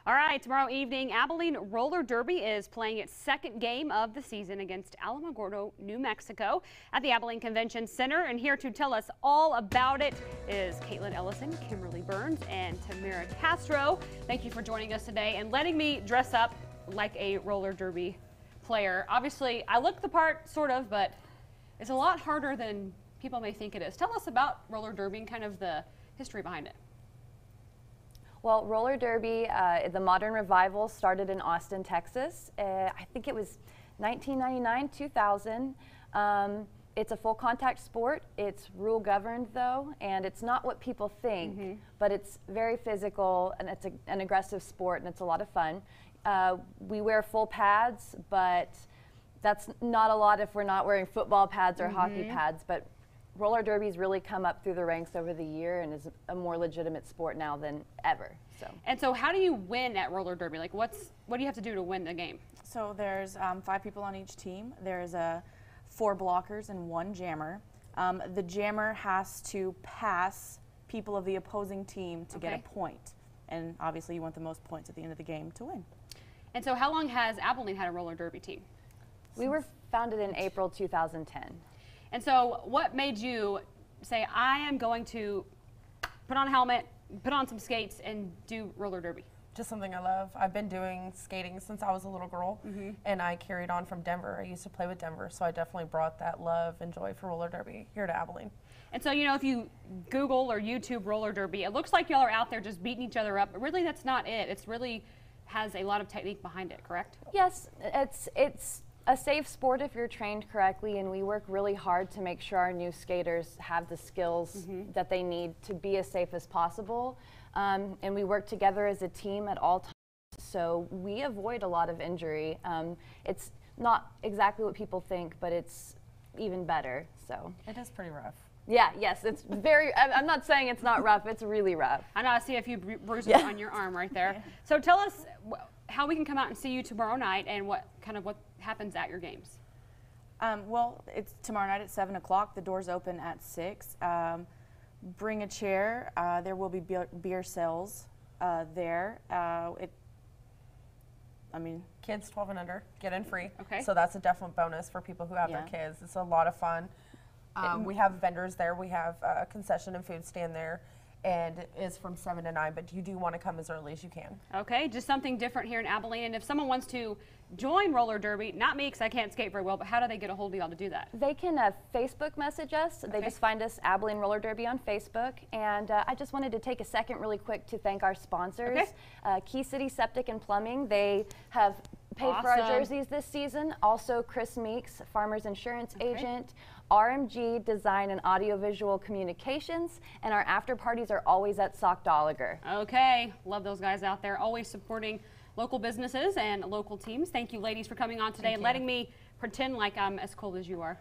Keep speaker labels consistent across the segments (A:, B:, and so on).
A: All right, tomorrow evening, Abilene Roller Derby is playing its second game of the season against Alamogordo, New Mexico at the Abilene Convention Center. And here to tell us all about it is Caitlin Ellison, Kimberly Burns, and Tamara Castro. Thank you for joining us today and letting me dress up like a roller derby player. Obviously, I look the part, sort of, but it's a lot harder than people may think it is. Tell us about roller derby and kind of the history behind it.
B: Well, roller derby, the modern revival started in Austin, Texas. I think it was 1999, 2000. It's a full contact sport. It's rule governed though, and it's not what people think, but it's very physical and it's an aggressive sport and it's a lot of fun. We wear full pads, but that's not a lot if we're not wearing football pads or hockey pads. But roller derby's really come up through the ranks over the year and is a more legitimate sport now than ever.
A: And so how do you win at roller derby? Like what do you have to do to win the game?
C: So there's 5 people on each team. There's 4 blockers and 1 jammer. The jammer has to pass people of the opposing team to get a point. And obviously you want the most points at the end of the game to win.
A: And so how long has Abilene had a roller derby team?
B: We were founded in April 2010.
A: And so what made you say, I am going to put on a helmet, put on some skates, and do roller derby?
D: Just something I love. I've been doing skating since I was a little girl, and I carried on from Denver. I used to play with Denver, so I definitely brought that love and joy for roller derby here to Abilene.
A: And so, you know, if you Google or YouTube roller derby, it looks like y'all are out there just beating each other up, but really that's not it. It's really has a lot of technique behind it, correct?
B: Yes, it's a safe sport if you're trained correctly, and we work really hard to make sure our new skaters have the skills that they need to be as safe as possible. And we work together as a team at all times, so we avoid a lot of injury. It's not exactly what people think, but it's even better. So
D: it is pretty rough.
B: Yeah, yes, it's very, I'm not saying it's not rough, it's really rough.
A: I know, I see a few bruises on your arm right there. So tell us how we can come out and see you tomorrow night and what happens at your games.
C: Well, it's tomorrow night at 7 o'clock. The doors open at 6. Bring a chair. There will be beer sales there.
D: Kids 12 and under get in free.
A: Okay.
D: So that's a definite bonus for people who have their kids. It's a lot of fun. We have vendors there. We have a concession and food stand there, and it is from 7 to 9, but you do want to come as early as you can.
A: Okay, just something different here in Abilene. And if someone wants to join roller derby, not me because I can't skate very well, but how do they get a hold of y'all to do that?
B: They can Facebook message us. They just find us Abilene Roller Derby on Facebook. And I just wanted to take a second really quick to thank our sponsors. Key City Septic and Plumbing. They have paid for our jerseys this season. Also Chris Meeks, Farmers Insurance Agent. RMG Design and Audiovisual Communications, and our after parties are always at Sockdolliger.
A: Okay, love those guys out there, always supporting local businesses and local teams. Thank you ladies for coming on today and letting me pretend like I'm as cool as you are.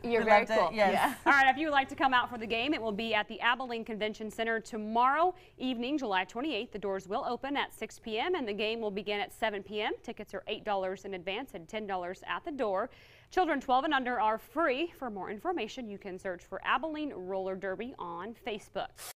B: You're very cool.
D: Yes.
A: All right, if you would like to come out for the game, it will be at the Abilene Convention Center tomorrow evening, July 28th. The doors will open at 6 p.m. and the game will begin at 7 p.m. Tickets are $8 in advance and $10 at the door. Children 12 and under are free. For more information, you can search for Abilene Roller Derby on Facebook.